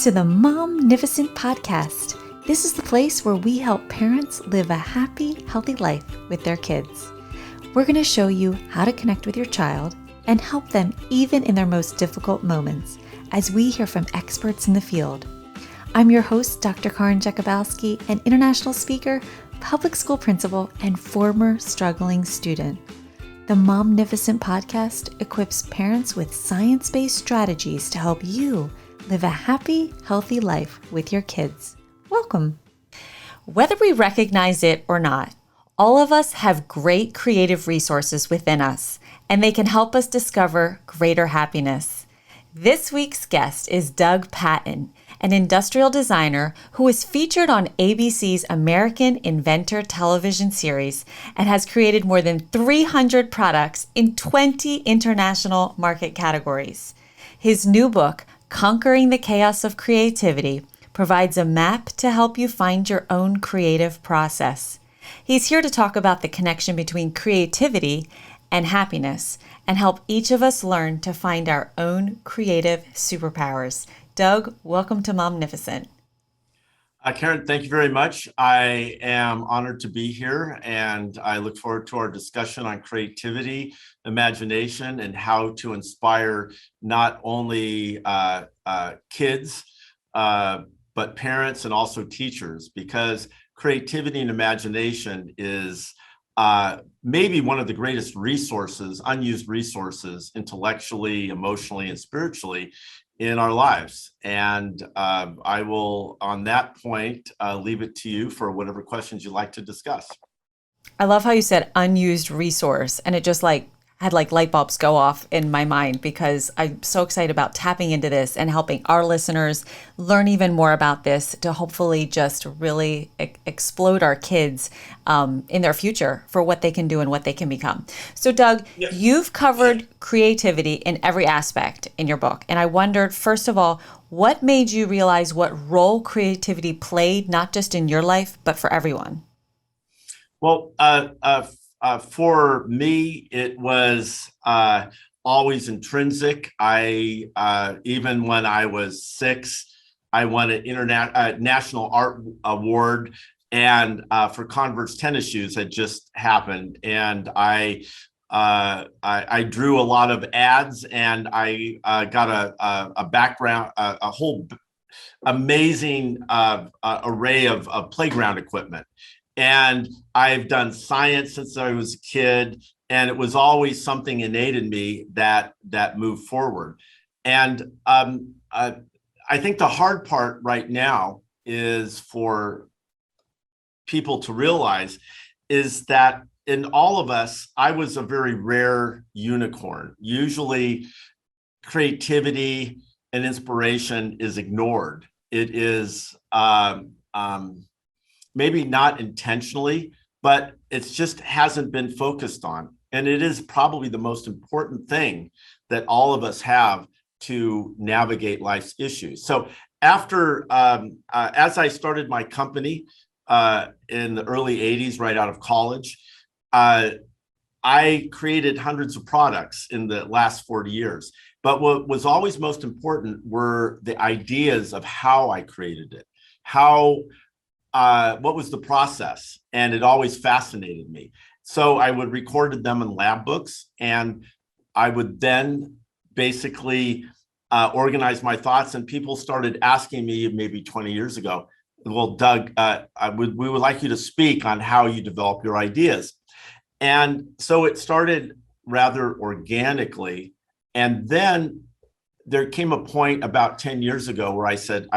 to the Momnificent Podcast. This is the place where we help parents live a happy, healthy life with their kids. We're going to show you how to connect with your child and help them even in their most difficult moments as we hear from experts in the field. I'm your host, Dr. Karin Jakubowski, an international speaker, public school principal, and former struggling student. The Momnificent Podcast equips parents with science-based strategies to help you live a happy, healthy life with your kids. Welcome. Whether we recognize it or not, all of us have great creative resources within us, and they can help us discover greater happiness. This week's guest is Doug Patton, an industrial designer who was featured on ABC's American Inventor television series and has created more than 300 products in 20 international market categories. His new book, Conquering the Chaos of Creativity, provides a map to help you find your own creative process. He's here to talk about the connection between creativity and happiness and help each of us learn to find our own creative superpowers. Doug, welcome to Momnificent. Karen, thank you very much. I am honored to be here, and I look forward to our discussion on creativity, imagination, and how to inspire not only kids, but parents and also teachers, because creativity and imagination is maybe one of the greatest resources, unused resources, intellectually, emotionally, and spiritually in our lives. And I will, on that point, leave it to you for whatever questions you'd like to discuss. I love how you said unused resource, and it just had light bulbs go off in my mind because I'm so excited about tapping into this and helping our listeners learn even more about this to hopefully just really explode our kids in their future for what they can do and what they can become. So Doug, You've covered creativity in every aspect in your book. And I wondered, first of all, what made you realize what role creativity played, not just in your life, but for everyone? Well, for me, it was always intrinsic. Even when I was 6, I won an national art award, and for Converse tennis shoes had just happened, and I drew a lot of ads, and I got a background, a whole amazing array of playground equipment. And I've done science since I was a kid, and it was always something innate in me that moved forward. And I think the hard part right now is for people to realize is that in all of us, I was a very rare unicorn. Usually creativity and inspiration is ignored. It is maybe not intentionally, but it's just hasn't been focused on. And it is probably the most important thing that all of us have to navigate life's issues. So after, as I started my company in the early 80s, right out of college, I created hundreds of products in the last 40 years. But what was always most important were the ideas of how I created it, what was the process? And it always fascinated me. So I would record them in lab books, and I would then basically organize my thoughts. And people started asking me maybe 20 years ago, well, Doug, we would like you to speak on how you develop your ideas. And so it started rather organically. And then there came a point about 10 years ago where I said,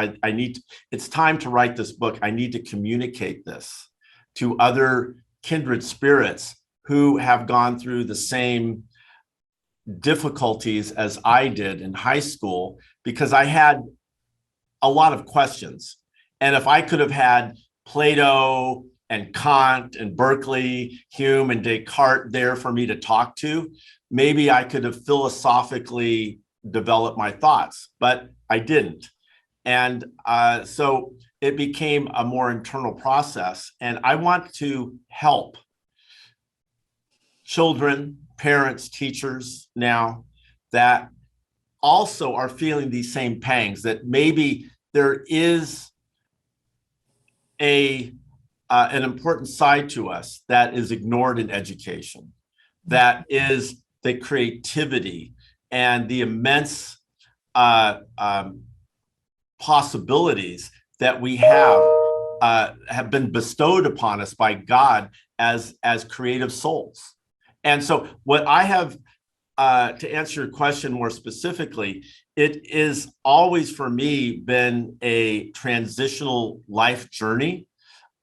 it's time to write this book. I need to communicate this to other kindred spirits who have gone through the same difficulties as I did in high school, because I had a lot of questions. And if I could have had Plato and Kant and Berkeley, Hume and Descartes there for me to talk to, maybe I could have philosophically develop my thoughts, but I didn't. And so it became a more internal process. And I want to help children, parents, teachers now that also are feeling these same pangs, that maybe there is an important side to us that is ignored in education. That is the creativity and the immense possibilities that we have been bestowed upon us by God as creative souls. And so what I have, to answer your question more specifically, it is always for me been a transitional life journey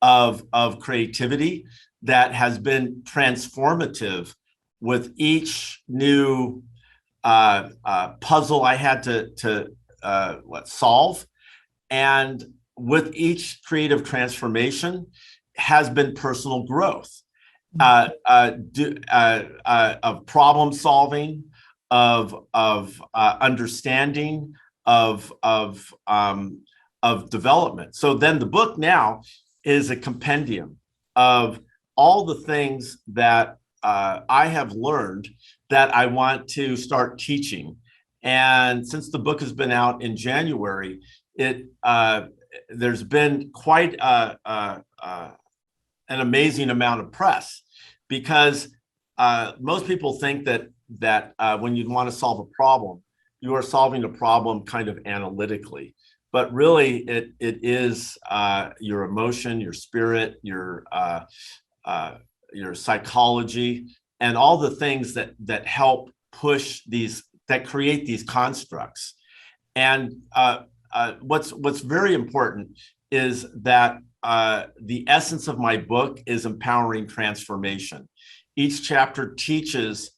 of creativity that has been transformative with each new puzzle I had to solve. And with each creative transformation has been personal growth of problem solving, of understanding, of development. So then the book now is a compendium of all the things that I have learned that I want to start teaching. And since the book has been out in January, there's been quite an amazing amount of press, because most people think that when you want to solve a problem, you are solving a problem kind of analytically. But really, it is your emotion, your spirit, your psychology, and all the things that help push these, that create these constructs. And what's very important is that the essence of my book is empowering transformation. Each chapter teaches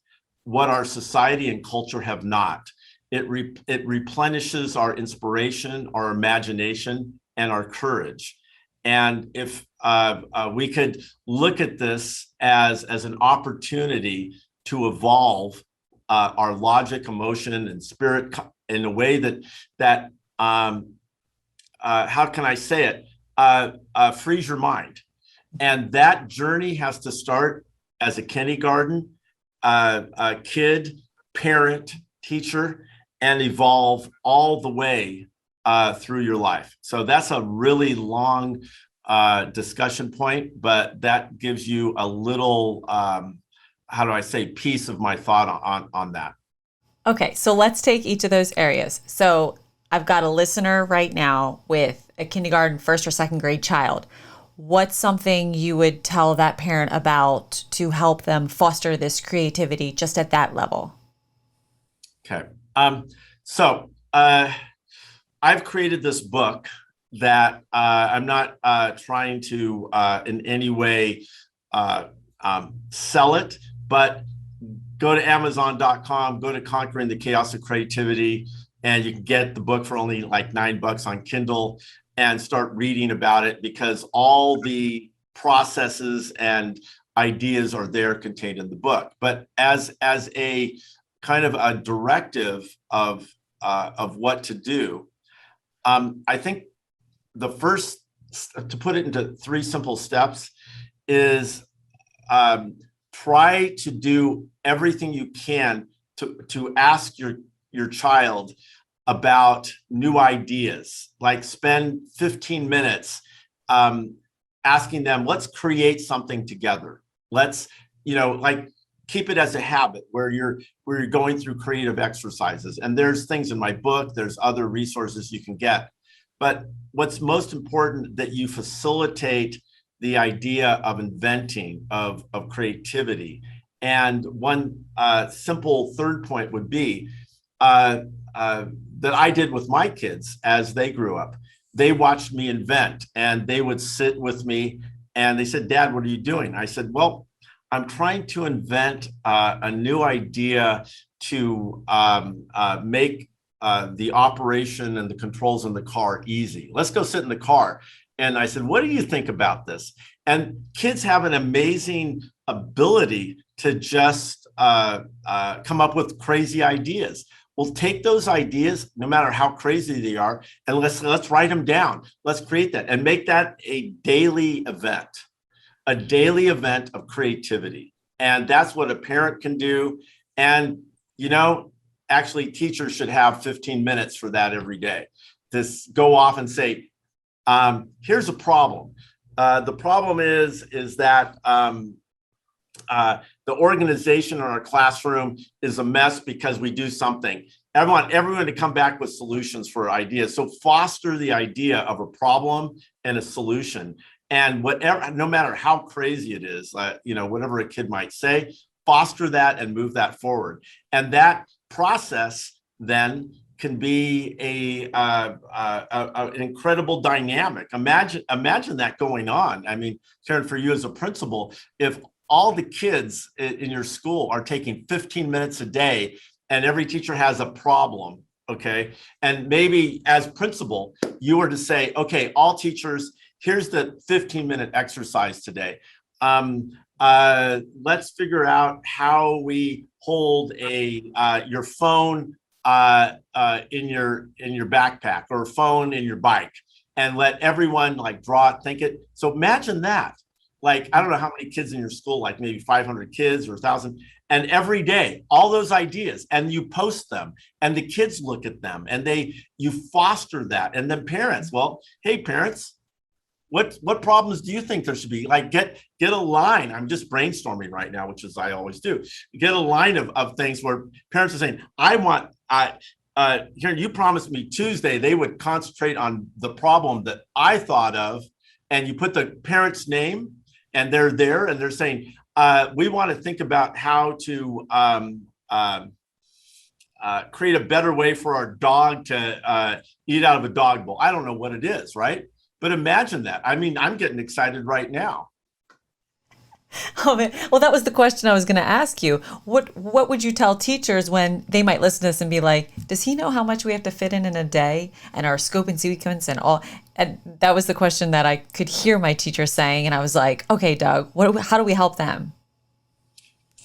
what our society and culture have not. It replenishes our inspiration, our imagination, and our courage. And if we could look at this as an opportunity to evolve our logic, emotion, and spirit in a way that how can I say it, frees your mind. And that journey has to start as a kindergarten kid, parent, teacher, and evolve all the way through your life. So that's a really long discussion point, but that gives you a little, how do I say, piece of my thought on that. Okay, so let's take each of those areas. So I've got a listener right now with a kindergarten, first or second grade child. What's something you would tell that parent about to help them foster this creativity just at that level? Okay. So I've created this book that I'm not trying to in any way sell it, but go to Amazon.com, go to Conquering the Chaos of Creativity, and you can get the book for only like $9 on Kindle and start reading about it, because all the processes and ideas are there contained in the book. But as a kind of a directive of what to do, I think the first, to put it into 3 simple steps, is try to do everything you can to ask your child about new ideas. Like spend 15 minutes asking them, let's create something together. Let's, like, keep it as a habit where you're going through creative exercises. And there's things in my book, there's other resources you can get. But what's most important, that you facilitate the idea of inventing, of creativity. And one simple third point would be that I did with my kids as they grew up. They watched me invent, and they would sit with me and they said, "Dad, what are you doing?" I said, "Well, I'm trying to invent a new idea to make the operation and the controls in the car easy. Let's go sit in the car." And I said, "What do you think about this?" And kids have an amazing ability to just come up with crazy ideas. Well, take those ideas, no matter how crazy they are, and let's write them down. Let's create that and make that a daily event of creativity. And that's what a parent can do. And, actually, teachers should have 15 minutes for that every day. to go off and say, here's a problem. The problem is that the organization in our classroom is a mess because we do something. Everyone to come back with solutions for ideas. So foster the idea of a problem and a solution. And whatever, no matter how crazy it is, whatever a kid might say, foster that and move that forward. And that process then can be an incredible dynamic. Imagine that going on. I mean, Karen, for you as a principal, if all the kids in your school are taking 15 minutes a day and every teacher has a problem, okay? And maybe as principal, you were to say, okay, all teachers, here's the 15-minute exercise today. Let's figure out how we hold your phone in your backpack or phone in your bike, and let everyone draw it, think it. So imagine that. I don't know how many kids in your school, maybe 500 kids or 1,000, and every day, all those ideas, and you post them, and the kids look at them, and you foster that. And then parents, well, hey, parents, what problems do you think there should be? Get a line. I'm just brainstorming right now, which is I always do. Get a line of things where parents are saying, here, you promised me Tuesday they would concentrate on the problem that I thought of, and you put the parent's name, and they're there, and they're saying, we want to think about how to create a better way for our dog to eat out of a dog bowl. I don't know what it is, right? But imagine that. I mean, I'm getting excited right now. Oh, man. Well, that was the question I was going to ask you. What would you tell teachers when they might listen to this and be like, does he know how much we have to fit in a day, and our scope and sequence and all? And that was the question that I could hear my teacher saying. And I was like, okay, Doug, how do we help them?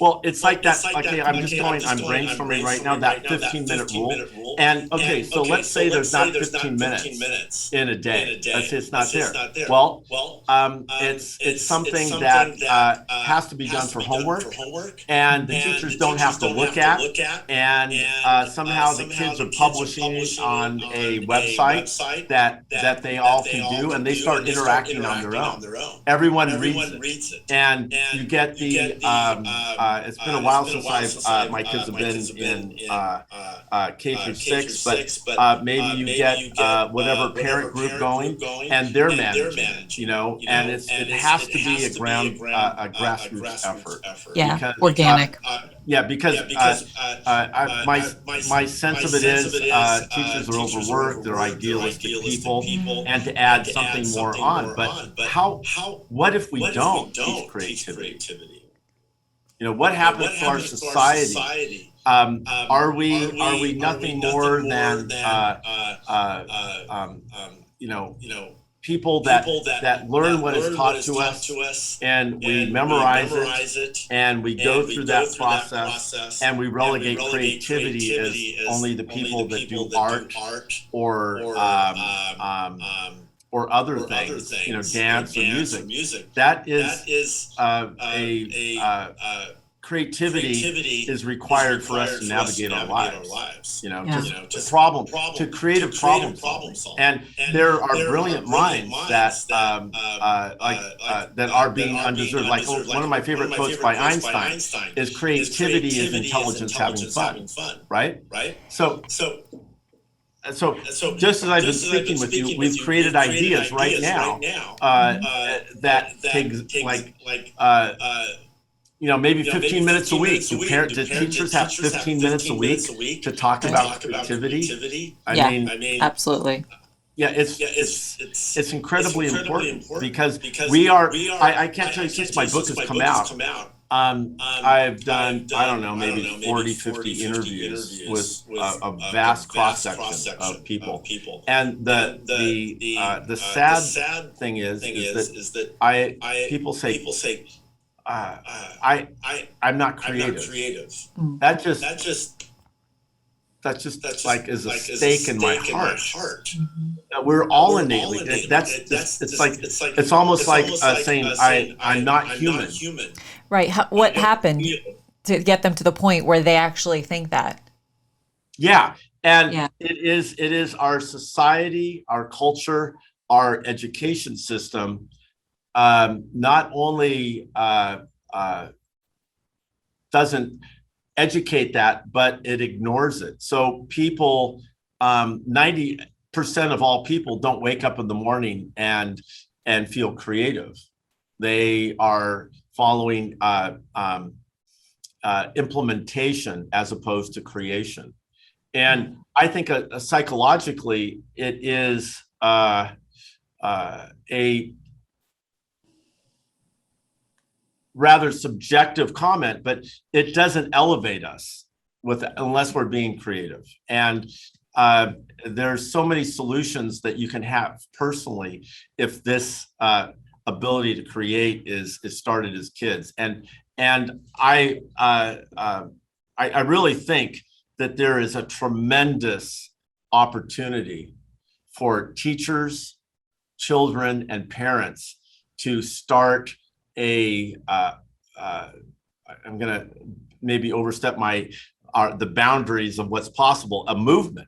Well, it's like that. Okay, I'm brainstorming right now, that 15-minute rule. And okay, so let's say there's not 15 minutes in a day. Let's say it's not there. Well, it's something that has to be done for homework, and the teachers don't have to look at, and somehow the kids are publishing it on a website that they all can do, and they start interacting on their own. Everyone reads it, and you get the it's been a while since my kids have been in K through 6, but maybe you get whatever parent group going, and they're managing, and it has to be a grassroots effort. Yeah, because, organic. Because my sense of it is teachers are overworked, they're idealistic people, and to add something more on. But what if we don't teach creativity? What happens to our society? Are we nothing more than people that learn what is taught to us, and we memorize it, and we go through that process, and we relegate creativity as only the people that do art or other things, dance or music. That is creativity is required for us to navigate our lives. To creative problem solving. And there are brilliant minds that that are being undeserved. Like one of my favorite quotes by Einstein is, "Creativity is intelligence having fun." Right? So just as I've been speaking with you, we've created ideas right now that take maybe 15 minutes a week. Do teachers have 15 minutes a week to talk about creativity? I mean, absolutely. Yeah, it's incredibly important because we are. I can't tell you, since my book has come out, I've done, I don't know, maybe 40, 50 interviews with a vast cross-section of people. And the sad thing is that people say, I'm not creative. That's just like is a stake in my heart. Mm-hmm. We're all innately. It's almost like saying I'm not human. Right. What happened to get them to the point where they actually think that? Yeah. And Yeah. it is our society, our culture, our education system, not only doesn't educate that, but it ignores it. So people, 90% of all people don't wake up in the morning and feel creative. They are following implementation as opposed to creation. And I think psychologically, it is a rather subjective comment, but it doesn't elevate us unless we're being creative. And there's so many solutions that you can have personally if this ability to create is started as kids. And I really think that there is a tremendous opportunity for teachers, children, and parents to start I'm going to maybe overstep the boundaries of what's possible, a movement,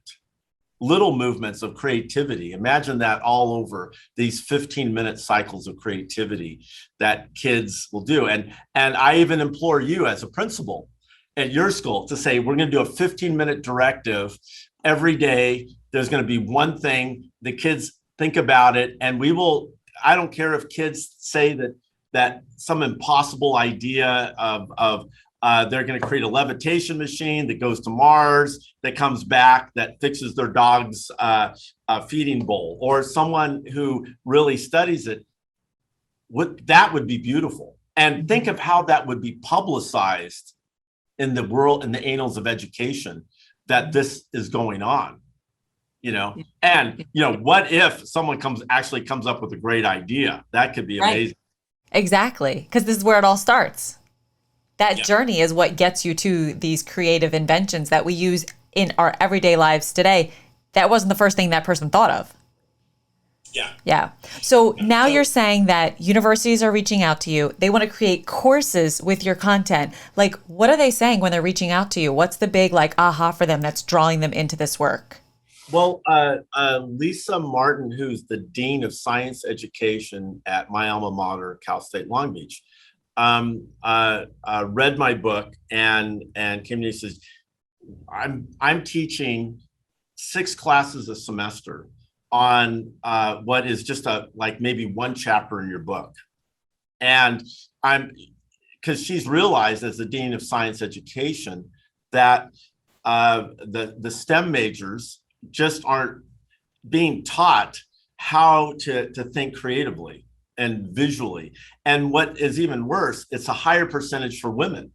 little movements of creativity. Imagine that all over these 15-minute cycles of creativity that kids will do. And I even implore you as a principal at your school to say, we're going to do a 15-minute directive every day. There's going to be one thing, the kids think about it, and I don't care if kids say that some impossible idea of they're going to create a levitation machine that goes to Mars, that comes back, that fixes their dog's feeding bowl, or someone who really studies it. That would be beautiful. And think of how that would be publicized in the world, in the annals of education, that this is going on. And what if someone comes up with a great idea? That could be amazing. Right. Exactly. Because this is where it all starts. That journey is what gets you to these creative inventions that we use in our everyday lives today. That wasn't the first thing that person thought of. Yeah. So now you're saying that universities are reaching out to you. They want to create courses with your content. Like, what are they saying when they're reaching out to you? What's the big aha for them that's drawing them into this work? Well, Lisa Martin, who's the Dean of Science Education at my alma mater, Cal State Long Beach, read my book and came to me and says, I'm teaching 6 classes a semester on what is just maybe one chapter in your book. And because she's realized as the Dean of Science Education that the STEM majors just aren't being taught how to think creatively and visually. And what is even worse, it's a higher percentage for women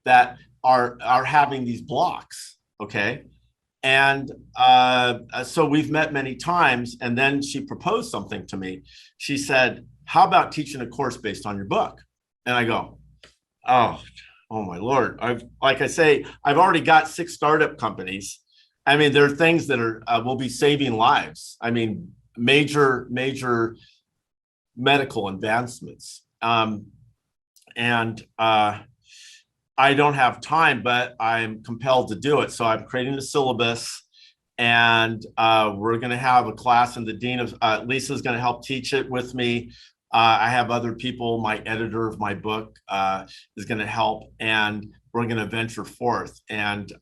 that are having these blocks. Okay. And so we've met many times, and then she proposed something to me. She said, how about teaching a course based on your book? And I go, oh my Lord. I've already got 6 startup companies. I mean, there are things that will be saving lives. I mean, major medical advancements. I don't have time, but I'm compelled to do it. So I'm creating a syllabus, and we're going to have a class, and the dean of Lisa's going to help teach it with me. I have other people. My editor of my book is going to help, and we're going to venture forth. And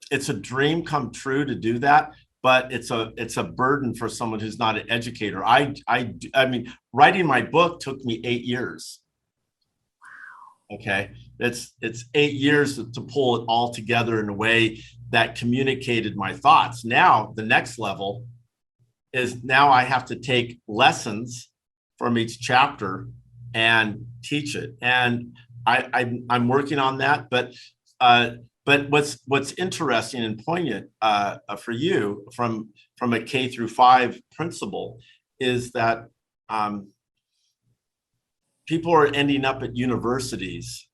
it's a dream come true to do that, but it's a burden for someone who's not an educator. I mean, writing my book took me 8 years. Okay, it's 8 years to pull it all together in a way that communicated my thoughts. Now the next level is now I have to take lessons from each chapter and teach it, and I'm working on that. But what's interesting and poignant for you from a K through 5 principal is that people are ending up at universities,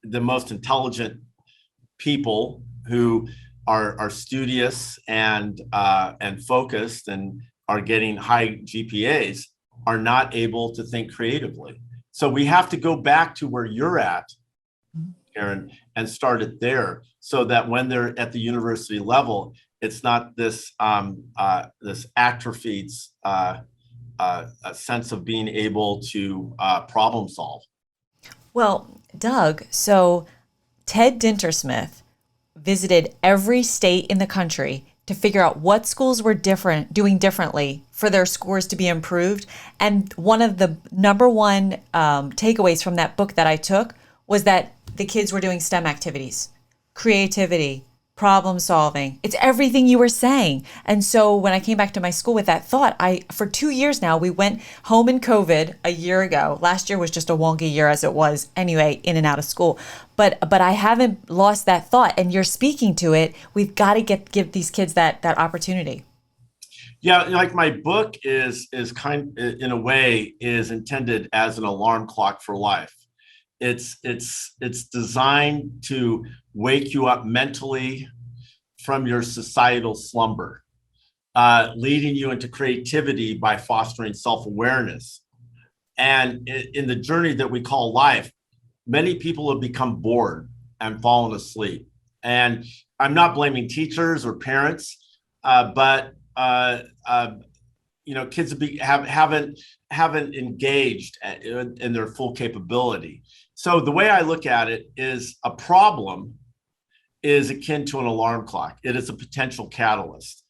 the most intelligent people who are studious and focused and are getting high GPAs are not able to think creatively. So we have to go back to where you're at. Karen, and start it there, so that when they're at the university level, it's not this this atrophied a sense of being able to problem solve. Well, Doug, so Ted Dintersmith visited every state in the country to figure out what schools were doing differently for their scores to be improved. And one of the number one takeaways from that book that I took was that the kids were doing STEM activities, creativity, problem solving. It's everything you were saying. And so when I came back to my school with that thought, for 2 years now, we went home in COVID a year ago. Last year was just a wonky year as it was anyway, in and out of school. But I haven't lost that thought, and you're speaking to it. We've got to give these kids that opportunity. Yeah, like my book is kind, in a way, is intended as an alarm clock for life. It's designed to wake you up mentally from your societal slumber, leading you into creativity by fostering self-awareness. And in the journey that we call life, many people have become bored and fallen asleep. And I'm not blaming teachers or parents, but kids haven't engaged in their full capability. So the way I look at it is, a problem is akin to an alarm clock. It is a potential catalyst.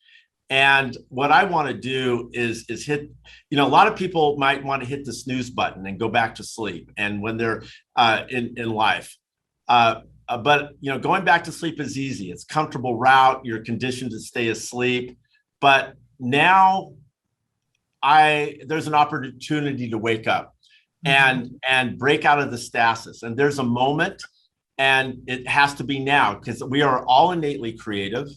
And what I want to do is hit, a lot of people might want to hit the snooze button and go back to sleep. And when they're in life, but going back to sleep is easy. It's a comfortable route. You're conditioned to stay asleep. But now there's an opportunity to wake up and break out of the stasis. And there's a moment, and it has to be now, because we are all innately creative.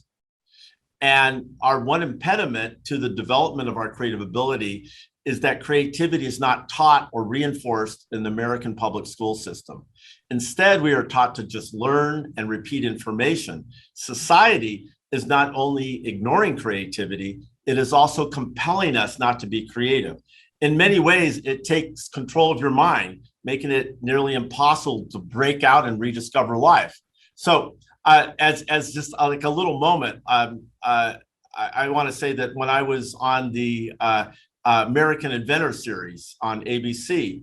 And our one impediment to the development of our creative ability is that creativity is not taught or reinforced in the American public school system. Instead, we are taught to just learn and repeat information. Society is not only ignoring creativity, it is also compelling us not to be creative. In many ways, it takes control of your mind, making it nearly impossible to break out and rediscover life. So as just like a little moment, I want to say that when I was on the American Inventor series on ABC,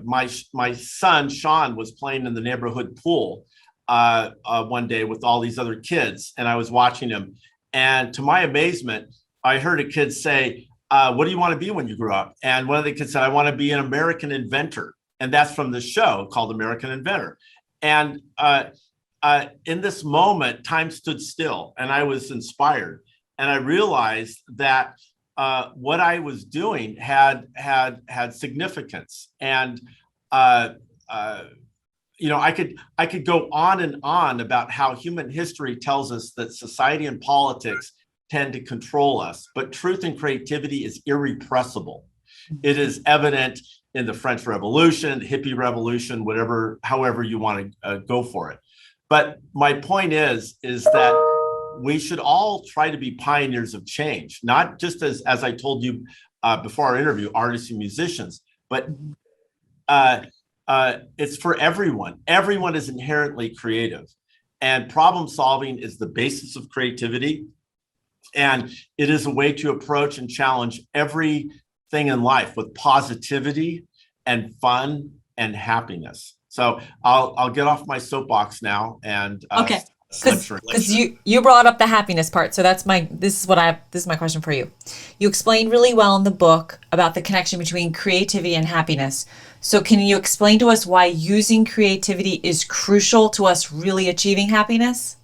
my son, Sean, was playing in the neighborhood pool one day with all these other kids, and I was watching him. And to my amazement, I heard a kid say, what do you want to be when you grow up? And one of the kids said, I want to be an American inventor. And that's from the show called American Inventor. And in this moment, time stood still, and I was inspired. And I realized that what I was doing had significance. And I could go on and on about how human history tells us that society and politics tend to control us, but truth and creativity is irrepressible. It is evident in the French Revolution, the hippie revolution, however you want to go for it. But my point is that we should all try to be pioneers of change, not just as I told you before our interview, artists and musicians, but it's for everyone. Everyone is inherently creative, and problem solving is the basis of creativity. And it is a way to approach and challenge everything in life with positivity and fun and happis. So I'll get off my soapbox now and okay, because you brought up the happiness part. So this is my question for you. You explained really well in the book about the connection between creativity and happiness. So can you explain to us why using creativity is crucial to us really achieving happiness?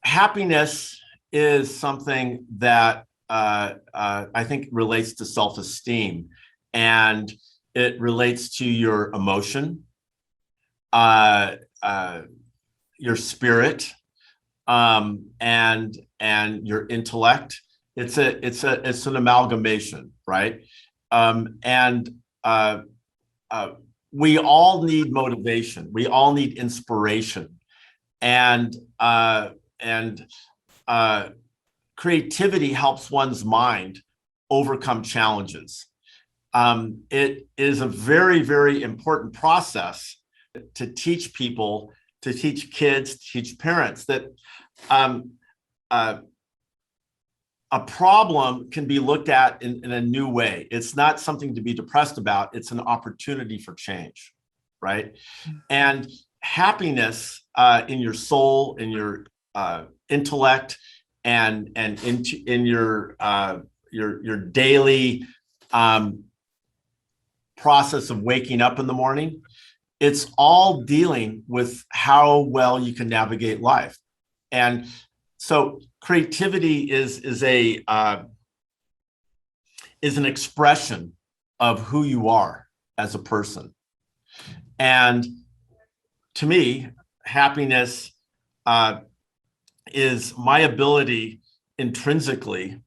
Happiness is something that I think relates to self-esteem, and it relates to your emotion, your spirit, and your intellect. It's an amalgamation, right? We all need motivation. We all need inspiration, and creativity helps one's mind overcome challenges. It is a very, very important process to teach people, to teach kids, to teach parents that a problem can be looked at in a new way. It's not something to be depressed about. It's an opportunity for change, right? And happiness in your soul, in your intellect, and in your daily process of waking up in the morning, it's all dealing with how well you can navigate life. And so creativity is an expression of who you are as a person. And to me, happiness is my ability intrinsically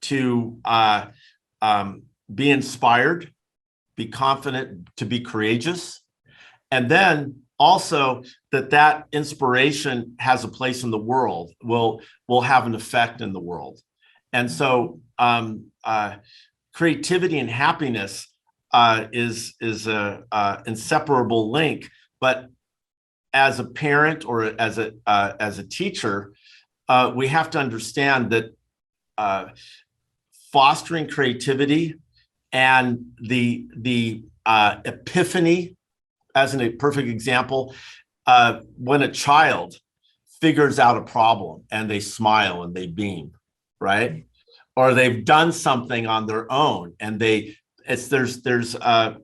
to be inspired, be confident, to be courageous. And then also that inspiration has a place in the world, will have an effect in the world. And so creativity and happiness is a inseparable link. But as a parent or as a teacher, we have to understand that fostering creativity and the epiphany, as a perfect example, when a child figures out a problem and they smile and they beam, right? Or they've done something on their own and there's a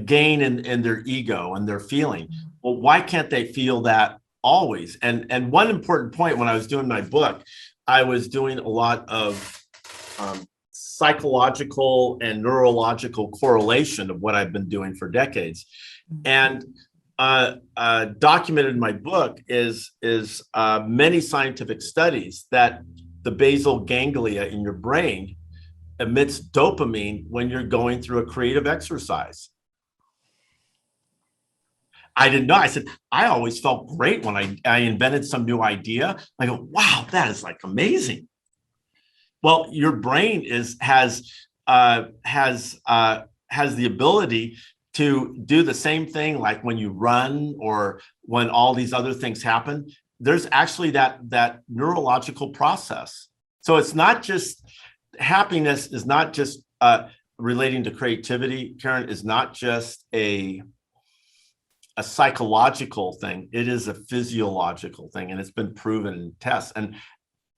gain in their ego and their feeling. Well, why can't they feel that always? And one important point, when I was doing my book, I was doing a lot of psychological and neurological correlation of what I've been doing for decades. And documented in my book is many scientific studies that the basal ganglia in your brain emits dopamine when you're going through a creative exercise. I didn't know. I said, I always felt great when I invented some new idea. I go, wow, that is like amazing. Well, your brain has the ability to do the same thing, like when you run or when all these other things happen. There's actually that neurological process. So it's not just happiness is not just relating to creativity. Karen, is not just a psychological thing. It is a physiological thing, and it's been proven in tests. And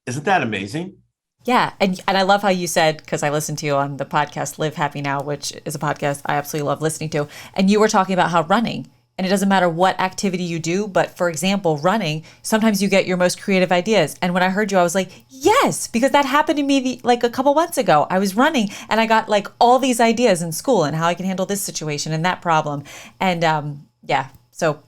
isn't that amazing? Yeah. And I love how you said, because I listened to you on the podcast, Live Happy Now, which is a podcast I absolutely love listening to. And you were talking about how running, and it doesn't matter what activity you do, but for example, running, sometimes you get your most creative ideas. And when I heard you, I was like, yes, because that happened to me like a couple months ago. I was running and I got like all these ideas in school and how I can handle this situation and that problem. And yeah, so.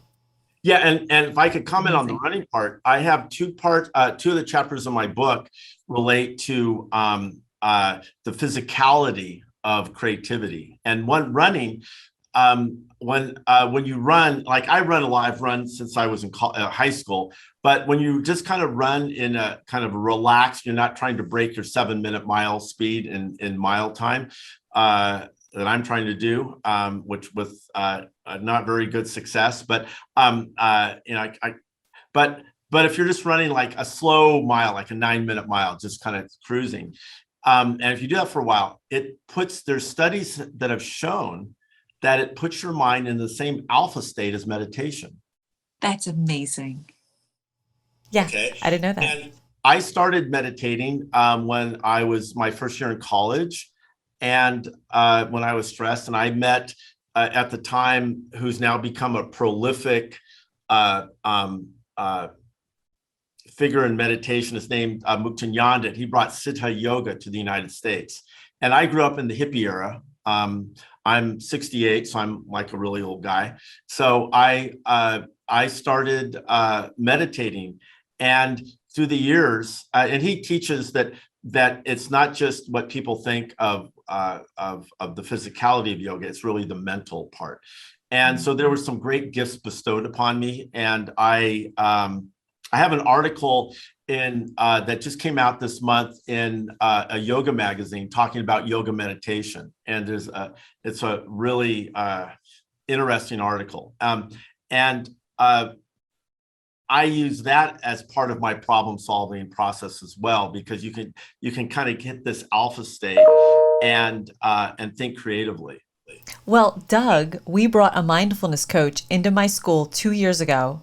Yeah, and if I could comment on the running part, I have two of the chapters of my book relate to the physicality of creativity. And one, running, when you run, like I run a lot, I've run since I was in high school, but when you just kind of run in a kind of relaxed, you're not trying to break your 7-minute mile speed in mile time, that I'm trying to do, which with not very good success, but but if you're just running like a slow mile, like a 9-minute mile, just kind of cruising, and if you do that for a while, there's studies that have shown that it puts your mind in the same alpha state as meditation. That's amazing. Yeah, okay. I didn't know that. And I started meditating when I was my first year in college. And when I was stressed, and I met at the time who's now become a prolific figure in meditation. His name Mukta Yandit. He brought Siddha Yoga to the United States. And I grew up in the hippie era. I'm 68, so I'm like a really old guy. So I started meditating, and through the years, and he teaches that it's not just what people think of the physicality of yoga, it's really the mental part. And so there were some great gifts bestowed upon me. And I have an article that just came out this month in a yoga magazine talking about yoga meditation, and it's a really interesting article, and I use that as part of my problem solving process as well, because you can kind of hit this alpha state and think creatively. Well, Doug, we brought a mindfulness coach into my school 2 years ago.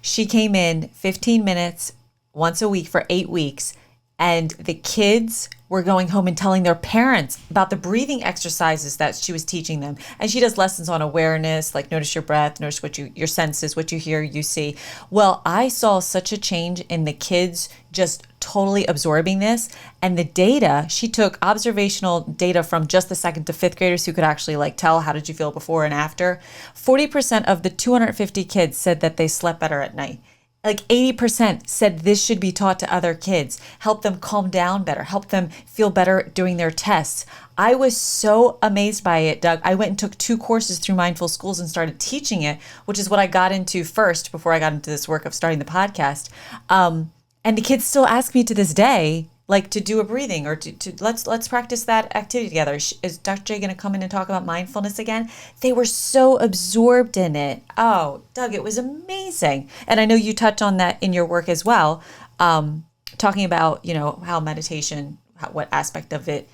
She came in 15 minutes once a week for 8 weeks, and the kids were going home and telling their parents about the breathing exercises that she was teaching them. And she does lessons on awareness, like notice your breath, notice your senses, what you hear, you see. Well, I saw such a change in the kids just totally absorbing this. And the data, she took observational data from just the second to fifth graders who could actually like tell how did you feel before and after. 40% of the 250 kids said that they slept better at night. Like 80% said this should be taught to other kids, help them calm down better, help them feel better during their tests. I was so amazed by it, Doug. I went and took 2 courses through Mindful Schools and started teaching it, which is what I got into first before I got into this work of starting the podcast. And the kids still ask me to this day, like to do a breathing or to let's practice that activity together. Is Dr. J going to come in and talk about mindfulness again? They were so absorbed in it. Oh, Doug, it was amazing. And I know you touch on that in your work as well, talking about, how meditation, what aspect of it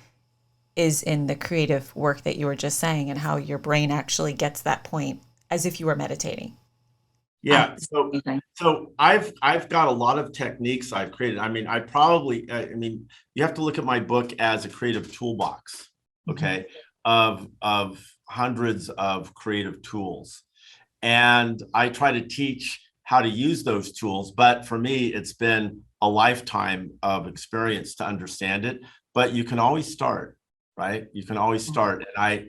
is in the creative work that you were just saying, and how your brain actually gets that point as if you were meditating. Yeah. So I've got a lot of techniques I've created. I mean, you have to look at my book as a creative toolbox, okay, of hundreds of creative tools. And I try to teach how to use those tools. But for me, it's been a lifetime of experience to understand it. But you can always start, right? You can always start. And I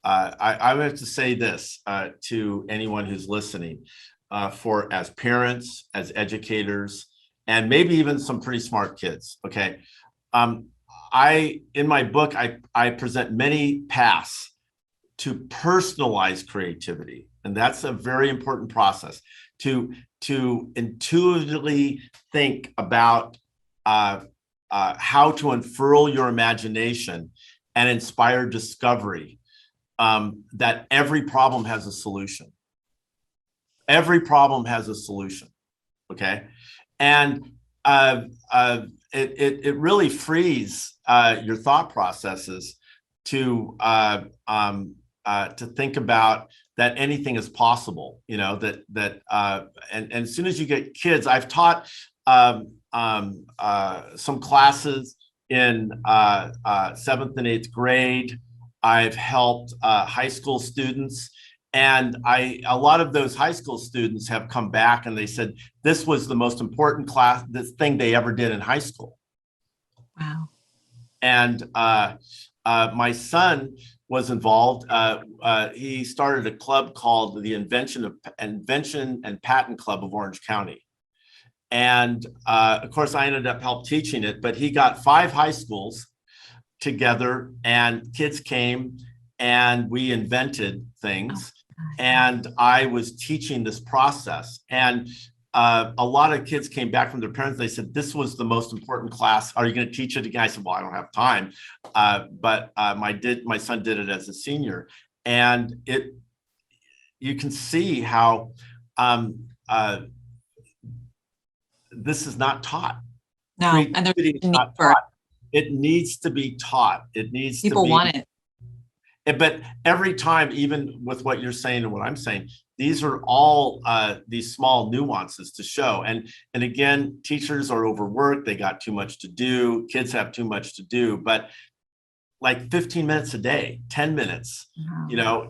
have to say this to anyone who's listening, as parents, as educators, and maybe even some pretty smart kids. Okay, in my book I present many paths to personalize creativity, and that's a very important process to intuitively think about how to unfurl your imagination and inspire discovery. That every problem has a solution. Every problem has a solution. Okay, and it really frees your thought processes to think about that anything is possible. And as soon as you get kids, I've taught some classes in 7th and 8th grade. I've helped high school students, and a lot of those high school students have come back and they said this was the most important class, this thing they ever did in high school. Wow. And my son was involved. He started a club called the Invention and Patent Club of Orange County. And of course, I ended up help teaching it, but he got 5 high schools together, and kids came and we invented things. And I was teaching this process, and a lot of kids came back from their parents. They said, this was the most important class. Are you going to teach it again? I said, well, I don't have time. But my son did it as a senior, and you can see how this is not taught. No, and there's not taught. It needs to be taught. It needs people to be. Want it. But every time, even with what you're saying and what I'm saying, these are all these small nuances to show. And again, teachers are overworked. They got too much to do. Kids have too much to do. But like 15 minutes a day, 10 minutes,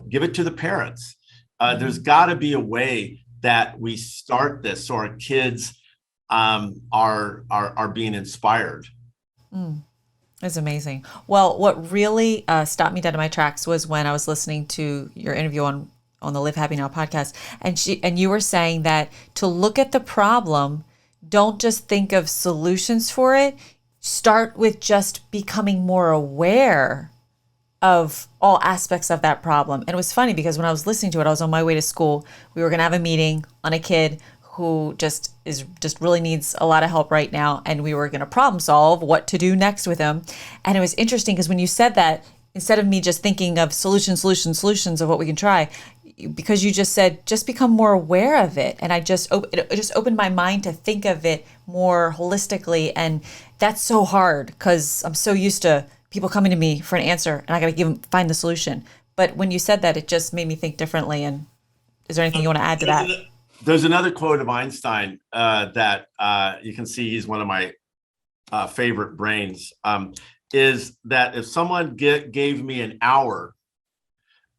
give it to the parents. There's got to be a way that we start this so our kids are being inspired. It's amazing. Well, what really stopped me dead in my tracks was when I was listening to your interview on the Live Happy Now podcast, and you were saying that to look at the problem, don't just think of solutions for it. Start with just becoming more aware of all aspects of that problem. And it was funny because when I was listening to it, I was on my way to school. We were going to have a meeting on a kid who just really needs a lot of help right now, and we were going to problem solve what to do next with him. And it was interesting because when you said that, instead of me just thinking of solutions of what we can try, because you just said just become more aware of it, and it just opened my mind to think of it more holistically. And that's so hard because I'm so used to people coming to me for an answer, and I got to find the solution. But when you said that, it just made me think differently. And is there anything you want to add to that? There's another quote of Einstein that you can see he's one of my favorite brains, is that if someone gave me an hour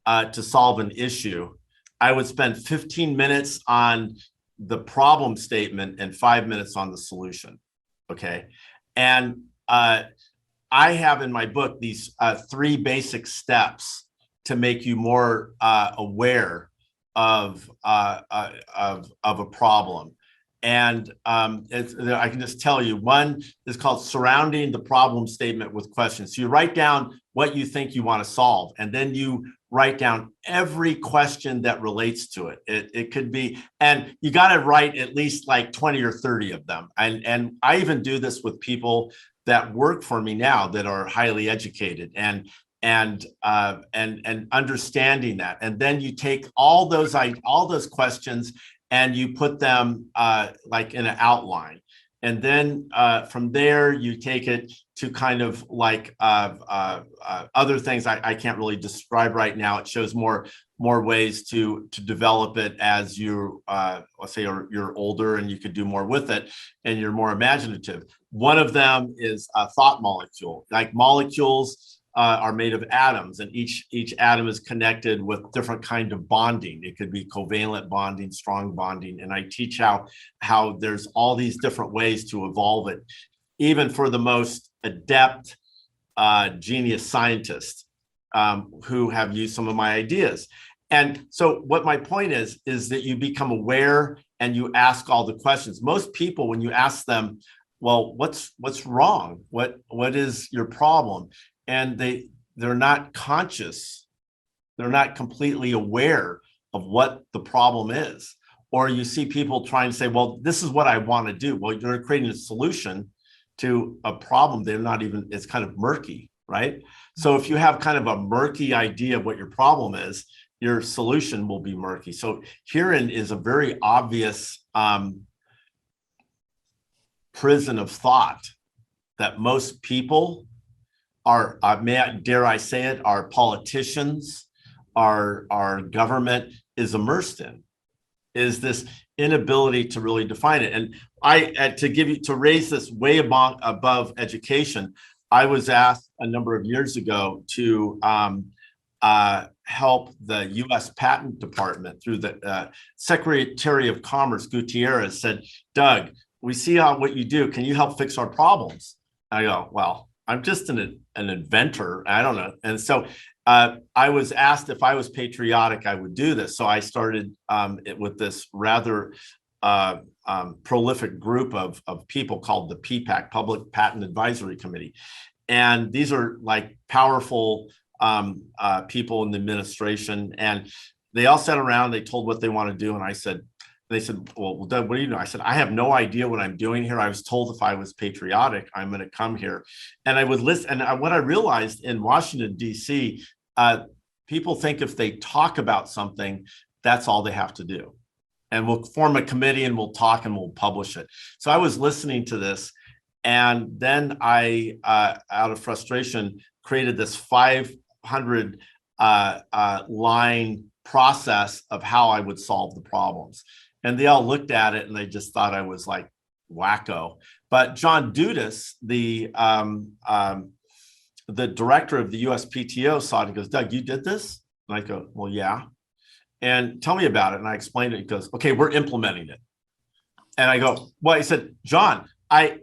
to solve an issue, I would spend 15 minutes on the problem statement and 5 minutes on the solution. Okay. And I have in my book these 3 basic steps to make you more aware of a problem. And I can just tell you, one is called surrounding the problem statement with questions. So you write down what you think you want to solve, and then you write down every question that relates to it. It could be, and you got to write at least like 20 or 30 of them. And I even do this with people that work for me now that are highly educated and understanding that. And then you take all those questions and you put them like in an outline. And then from there, you take it to kind of like other things I can't really describe right now. It shows more ways to develop it as you, let's say you're older and you could do more with it and you're more imaginative. One of them is a thought molecule. Like molecules are made of atoms, and each atom is connected with different kind of bonding. It could be covalent bonding, strong bonding, and I teach how there's all these different ways to evolve it, even for the most adept genius scientists who have used some of my ideas. And so what my point is that you become aware and you ask all the questions. Most people, when you ask them, well, what's wrong? What is your problem? And they're not conscious. They're not completely aware of what the problem is. Or you see people trying to say, well, this is what I want to do. Well, you're creating a solution to a problem. They're not even, it's kind of murky, right? So if you have kind of a murky idea of what your problem is, your solution will be murky. So herein is a very obvious prison of thought that most people are, dare I say it, our politicians, our government is immersed in, is this inability to really define it. And to raise this way above education, I was asked a number of years ago to help the U.S. Patent Department through the Secretary of Commerce, Gutierrez, said, Doug, we see what you do. Can you help fix our problems? I go, well, I'm just an inventor. I don't know. And so I was asked if I was patriotic, I would do this. So I started with this rather prolific group of people called the PPAC, Public Patent Advisory Committee. And these are like powerful people in the administration. And they all sat around, they told what they want to do. And they said, well, Doug, what do you know? I said, I have no idea what I'm doing here. I was told if I was patriotic, I'm going to come here. And I would listen. And what I realized in Washington, D.C., people think if they talk about something, that's all they have to do. And we'll form a committee and we'll talk and we'll publish it. So I was listening to this. And then I, out of frustration, created this 500 line process of how I would solve the problems. And they all looked at it and they just thought I was like wacko. But John Dudas, the director of the USPTO, saw it and goes, Doug, you did this? And I go, well, yeah. And tell me about it. And I explained it. He goes, okay, we're implementing it. And I go, well, he said, John, I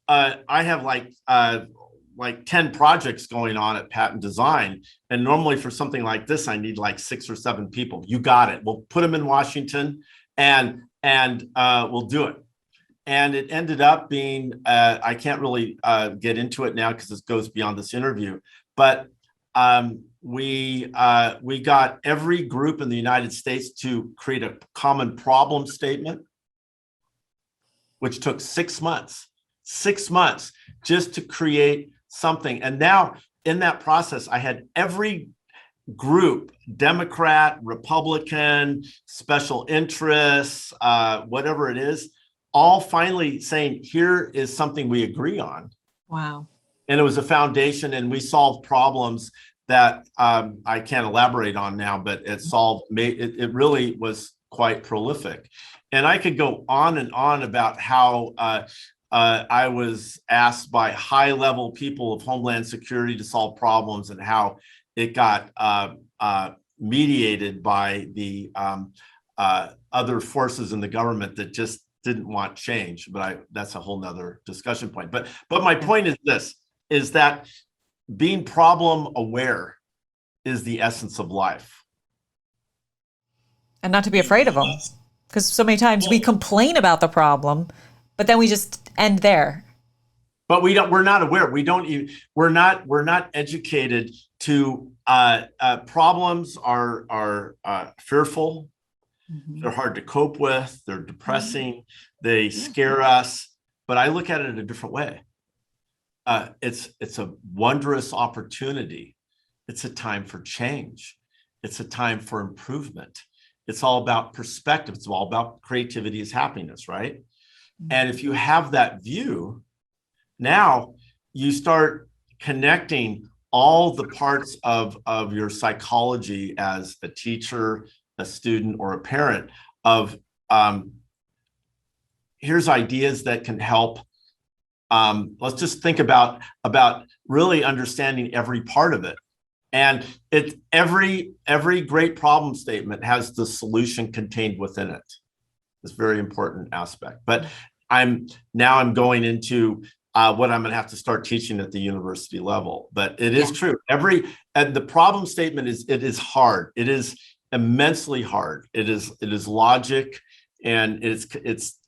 have like 10 projects going on at Patent Design. And normally for something like this, I need like 6 or 7 people. You got it. We'll put them in Washington and we'll do it. And it ended up being, I can't really get into it now because this goes beyond this interview, but we got every group in the United States to create a common problem statement. which took 6 months just to create something. And now in that process, I had every group, Democrat, Republican, special interests, whatever it is, all finally saying, here is something we agree on. Wow. And it was a foundation, and we solved problems that I can't elaborate on now, but it really was quite prolific. And I could go on and on about how I was asked by high-level people of Homeland Security to solve problems, and how it got mediated by the other forces in the government that just didn't want change. But that's a whole nother discussion point. But my point is this, is that being problem aware is the essence of life. And not to be afraid of them. Because so many times we complain about the problem, but then we just end there. But we're not aware. We're not educated to problems are fearful. Mm-hmm. They're hard to cope with. They're depressing. Mm-hmm. They scare us. But I look at it a different way. It's a wondrous opportunity. It's a time for change. It's a time for improvement. It's all about perspective. It's all about creativity is happiness, right? Mm-hmm. And if you have that view, now you start connecting all the parts of your psychology as a teacher, a student, or a parent of here's ideas that can help. Let's just think about really understanding every part of it. And every great problem statement has the solution contained within it. It's a very important aspect. But I'm going into what I'm going to have to start teaching at the university level. But it is true. And the problem statement is hard. It is immensely hard. It is logic, and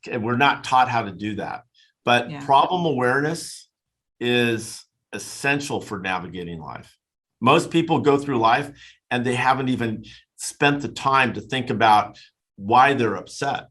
we're not taught how to do that. But problem awareness is essential for navigating life. Most people go through life and they haven't even spent the time to think about why they're upset,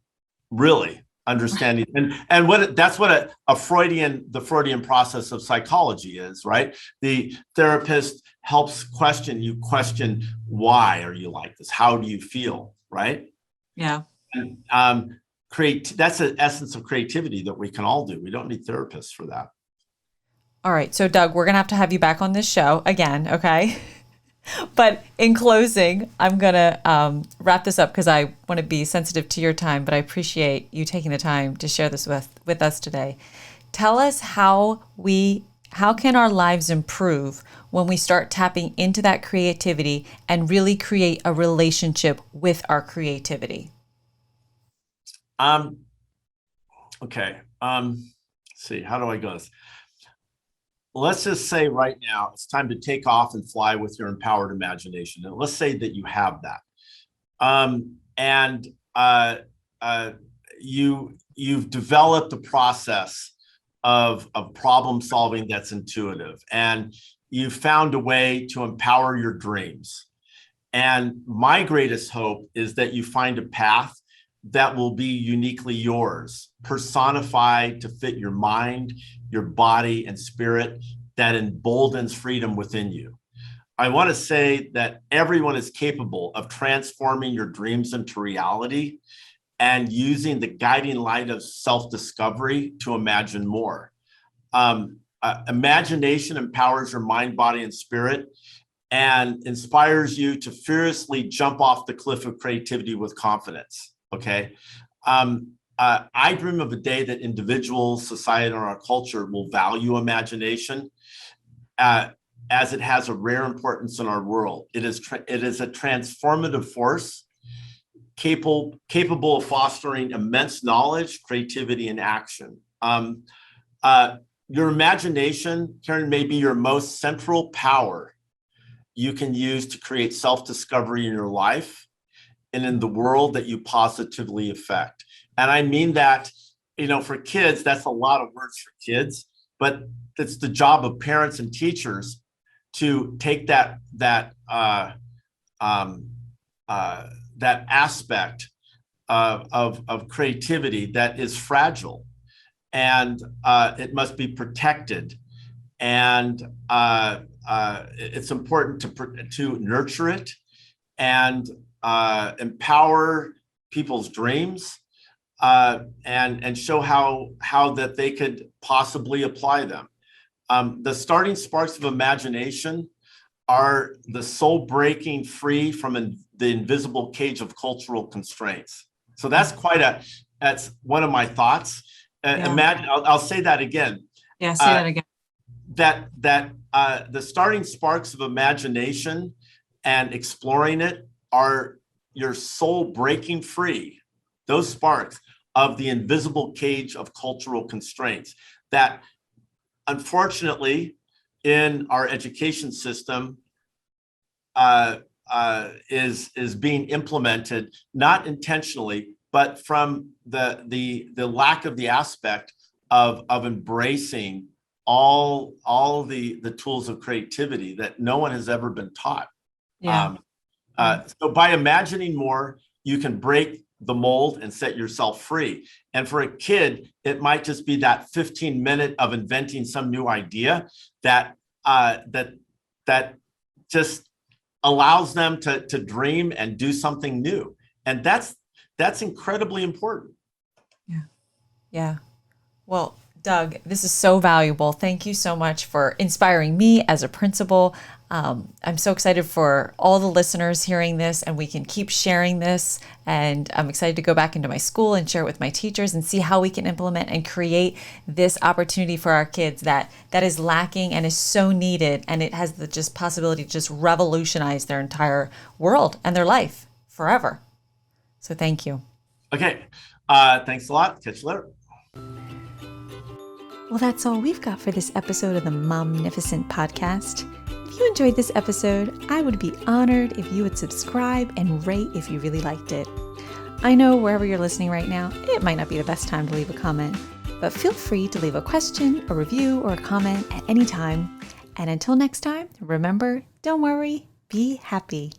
really understanding. And that's what the Freudian process of psychology is, right? The therapist helps question why are you like this? How do you feel, right? Yeah. And that's the essence of creativity that we can all do. We don't need therapists for that. All right. So Doug, we're going to have you back on this show again. Okay. But in closing, I'm going to wrap this up because I want to be sensitive to your time, but I appreciate you taking the time to share this with us today. Tell us how can our lives improve when we start tapping into that creativity and really create a relationship with our creativity? Okay. Let's see, how do I go this? Let's just say right now, it's time to take off and fly with your empowered imagination. And let's say that you have that. You've developed a process of problem solving that's intuitive, and you've found a way to empower your dreams. And my greatest hope is that you find a path that will be uniquely yours, personified to fit your mind, your body, and spirit, that emboldens freedom within you. I want to say that everyone is capable of transforming your dreams into reality and using the guiding light of self-discovery to imagine more. Imagination empowers your mind, body, and spirit, and inspires you to fearlessly jump off the cliff of creativity with confidence. Okay. I dream of a day that individuals, society, and our culture will value imagination as it has a rare importance in our world. It is a transformative force capable of fostering immense knowledge, creativity, and action. Your imagination, Karen, may be your most central power you can use to create self-discovery in your life and in the world that you positively affect. And I mean that, for kids, that's a lot of words for kids, but it's the job of parents and teachers to take that aspect of creativity that is fragile, and it must be protected. And it's important to nurture it and empower people's dreams, and show how that they could possibly apply them. The starting sparks of imagination are the soul breaking free from the invisible cage of cultural constraints. So that's one of my thoughts. Imagine, I'll say that again. Yeah, say that again. That the starting sparks of imagination and exploring it are your soul breaking free, those sparks of the invisible cage of cultural constraints that, unfortunately, in our education system is being implemented, not intentionally, but from the lack of the aspect of embracing all the tools of creativity that no one has ever been taught. So by imagining more, you can break the mold and set yourself free. And for a kid, it might just be that 15-minute of inventing some new idea that just allows them to dream and do something new. And that's incredibly important. Yeah. Well, Doug, this is so valuable. Thank you so much for inspiring me as a principal. I'm so excited for all the listeners hearing this, and we can keep sharing this. And I'm excited to go back into my school and share it with my teachers and see how we can implement and create this opportunity for our kids that is lacking and is so needed. And it has the just possibility to just revolutionize their entire world and their life forever. So thank you. Okay. Thanks a lot. Catch you later. Well, that's all we've got for this episode of the Momnificent Podcast. If you enjoyed this episode, I would be honored if you would subscribe and rate if you really liked it. I know wherever you're listening right now, it might not be the best time to leave a comment, but feel free to leave a question, a review, or a comment at any time. And until next time, remember, don't worry, be happy.